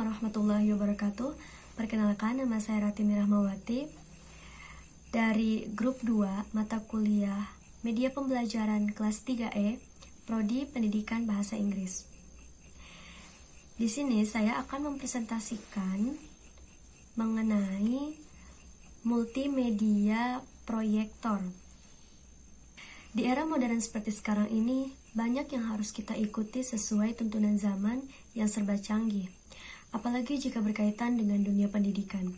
warahmatullahi wabarakatuh. Perkenalkan, nama saya Ratini Rahmawati dari grup 2 mata kuliah Media Pembelajaran kelas 3E, Prodi Pendidikan Bahasa Inggris. Di sini saya akan mempresentasikan mengenai multimedia proyektor. Di era modern seperti sekarang ini, banyak yang harus kita ikuti sesuai tuntunan zaman yang serba canggih, apalagi jika berkaitan dengan dunia pendidikan.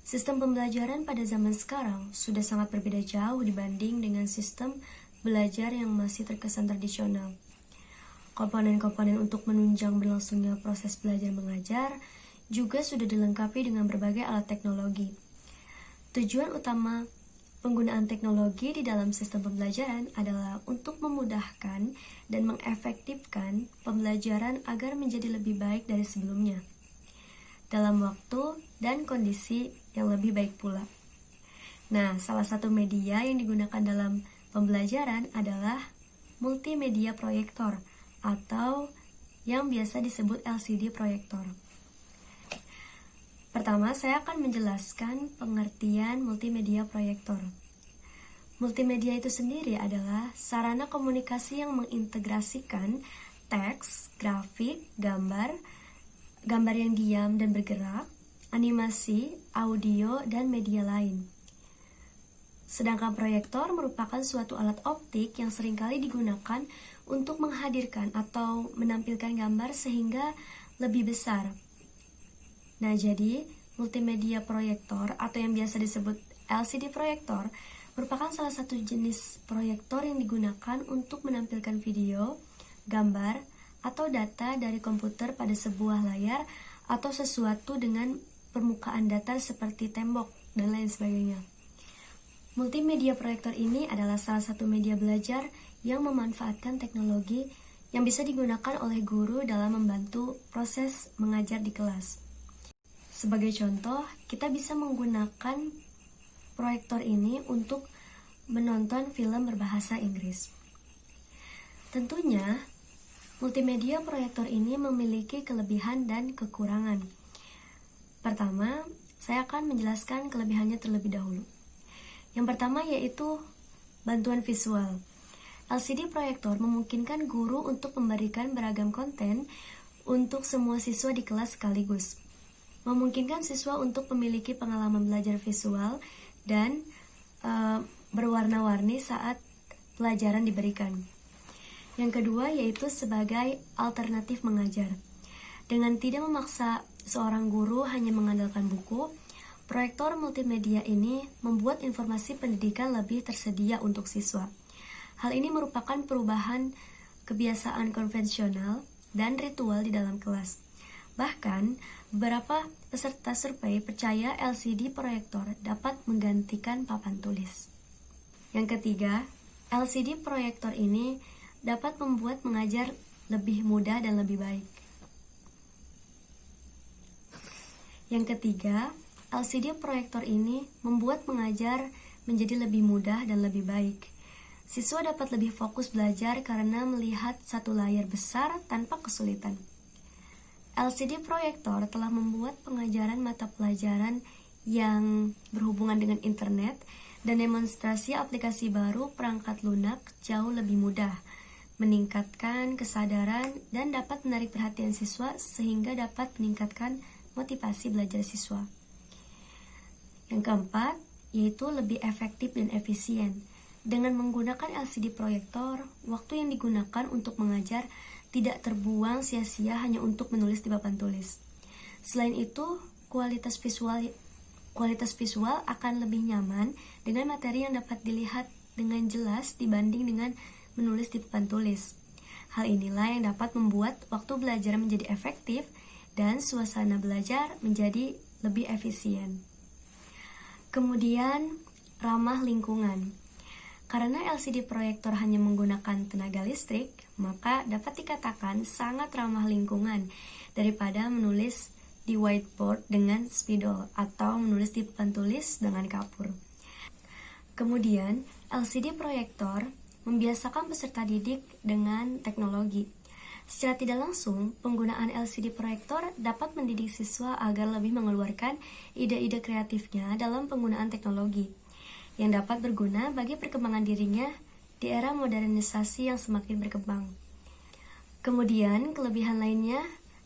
Sistem pembelajaran pada zaman sekarang sudah sangat berbeda jauh dibanding dengan sistem belajar yang masih terkesan tradisional. Komponen-komponen untuk menunjang berlangsungnya proses belajar mengajar juga sudah dilengkapi dengan berbagai alat teknologi. Tujuan utama penggunaan teknologi di dalam sistem pembelajaran adalah untuk memudahkan dan mengefektifkan pembelajaran agar menjadi lebih baik dari sebelumnya, dalam waktu dan kondisi yang lebih baik pula. Nah, salah satu media yang digunakan dalam pembelajaran adalah multimedia proyektor atau yang biasa disebut LCD proyektor. Pertama, saya akan menjelaskan pengertian multimedia proyektor. Multimedia itu sendiri adalah sarana komunikasi yang mengintegrasikan teks, grafik, gambar yang diam dan bergerak, animasi, audio, dan media lain. Sedangkan proyektor merupakan suatu alat optik yang seringkali digunakan untuk menghadirkan atau menampilkan gambar sehingga lebih besar. Nah, jadi multimedia proyektor atau yang biasa disebut LCD proyektor merupakan salah satu jenis proyektor yang digunakan untuk menampilkan video, gambar, atau data dari komputer pada sebuah layar atau sesuatu dengan permukaan datar seperti tembok dan lain sebagainya. Multimedia proyektor ini adalah salah satu media belajar yang memanfaatkan teknologi yang bisa digunakan oleh guru dalam membantu proses mengajar di kelas. Sebagai contoh, kita bisa menggunakan proyektor ini untuk menonton film berbahasa Inggris. Tentunya, multimedia proyektor ini memiliki kelebihan dan kekurangan. Pertama, saya akan menjelaskan kelebihannya terlebih dahulu. Yang pertama yaitu bantuan visual. LCD proyektor memungkinkan guru untuk memberikan beragam konten untuk semua siswa di kelas sekaligus. Memungkinkan siswa untuk memiliki pengalaman belajar visual dan berwarna-warni saat pelajaran diberikan. Yang kedua yaitu sebagai alternatif mengajar. Dengan tidak memaksa seorang guru hanya mengandalkan buku, proyektor multimedia ini membuat informasi pendidikan lebih tersedia untuk siswa. Hal ini merupakan perubahan kebiasaan konvensional dan ritual di dalam kelas. Bahkan, beberapa peserta survei percaya LCD proyektor dapat menggantikan papan tulis. Yang ketiga, LCD proyektor ini dapat membuat mengajar lebih mudah dan lebih baik. Yang ketiga, LCD proyektor ini membuat mengajar menjadi lebih mudah dan lebih baik. Siswa dapat lebih fokus belajar karena melihat satu layar besar tanpa kesulitan. LCD proyektor telah membuat pengajaran mata pelajaran yang berhubungan dengan internet dan demonstrasi aplikasi baru perangkat lunak jauh lebih mudah, meningkatkan kesadaran dan dapat menarik perhatian siswa sehingga dapat meningkatkan motivasi belajar siswa. Yang keempat, yaitu lebih efektif dan efisien. Dengan menggunakan LCD proyektor, waktu yang digunakan untuk mengajar tidak terbuang sia-sia hanya untuk menulis di papan tulis. Selain itu, kualitas visual akan lebih nyaman dengan materi yang dapat dilihat dengan jelas dibanding dengan menulis di papan tulis. Hal inilah yang dapat membuat waktu belajar menjadi efektif dan suasana belajar menjadi lebih efisien. Kemudian, ramah lingkungan. Karena LCD proyektor hanya menggunakan tenaga listrik, maka dapat dikatakan sangat ramah lingkungan daripada menulis di whiteboard dengan spidol atau menulis di papan tulis dengan kapur. Kemudian, LCD proyektor membiasakan peserta didik dengan teknologi. Secara tidak langsung, penggunaan LCD proyektor dapat mendidik siswa agar lebih mengeluarkan ide-ide kreatifnya dalam penggunaan teknologi, yang dapat berguna bagi perkembangan dirinya di era modernisasi yang semakin berkembang. Kemudian, kelebihan lainnya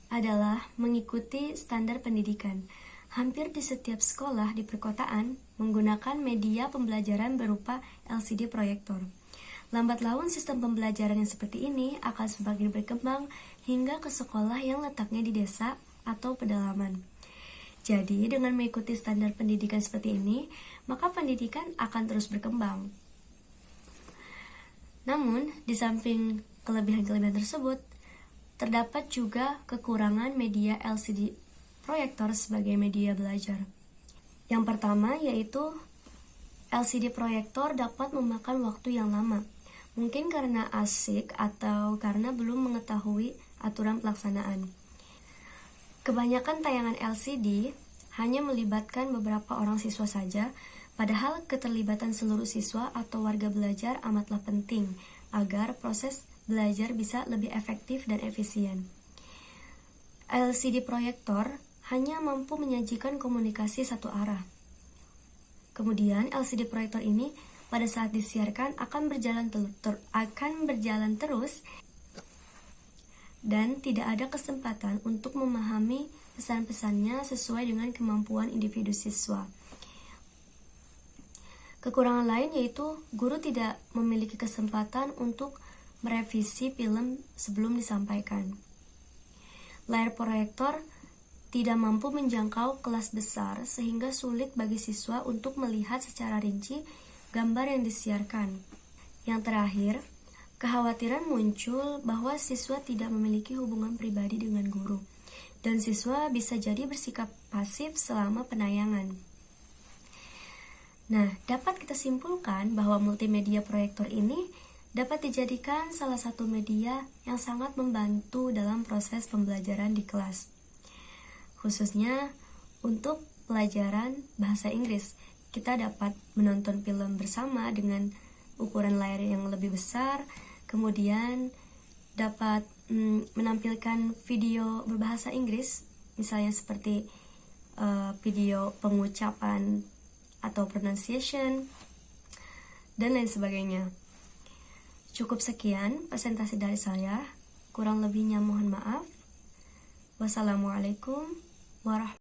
adalah mengikuti standar pendidikan. Hampir di setiap sekolah di perkotaan menggunakan media pembelajaran berupa LCD proyektor. Lambat laun sistem pembelajaran yang seperti ini akan semakin berkembang hingga ke sekolah yang letaknya di desa atau pedalaman. Jadi, dengan mengikuti standar pendidikan seperti ini, maka pendidikan akan terus berkembang. Namun, di samping kelebihan-kelebihan tersebut, terdapat juga kekurangan media LCD proyektor sebagai media belajar. Yang pertama yaitu LCD proyektor dapat memakan waktu yang lama. Mungkin karena asik atau karena belum mengetahui aturan pelaksanaan. Kebanyakan tayangan LCD hanya melibatkan beberapa orang siswa saja, padahal keterlibatan seluruh siswa atau warga belajar amatlah penting agar proses belajar bisa lebih efektif dan efisien. LCD proyektor hanya mampu menyajikan komunikasi satu arah. Kemudian LCD proyektor ini pada saat disiarkan akan berjalan terus dan tidak ada kesempatan untuk memahami pesan-pesannya sesuai dengan kemampuan individu siswa. Kekurangan lain yaitu guru tidak memiliki kesempatan untuk merevisi film sebelum disampaikan. Layar proyektor tidak mampu menjangkau kelas besar sehingga sulit bagi siswa untuk melihat secara rinci gambar yang disiarkan. Yang terakhir, kekhawatiran muncul bahwa siswa tidak memiliki hubungan pribadi dengan guru, dan siswa bisa jadi bersikap pasif selama penayangan. Nah, dapat kita simpulkan bahwa multimedia proyektor ini dapat dijadikan salah satu media yang sangat membantu dalam proses pembelajaran di kelas. Khususnya untuk pelajaran bahasa Inggris, kita dapat menonton film bersama dengan ukuran layar yang lebih besar, kemudian dapat menampilkan video berbahasa Inggris, misalnya seperti video pengucapan atau pronunciation, dan lain sebagainya. Cukup sekian presentasi dari saya, kurang lebihnya mohon maaf. Wassalamualaikum warahmatullahi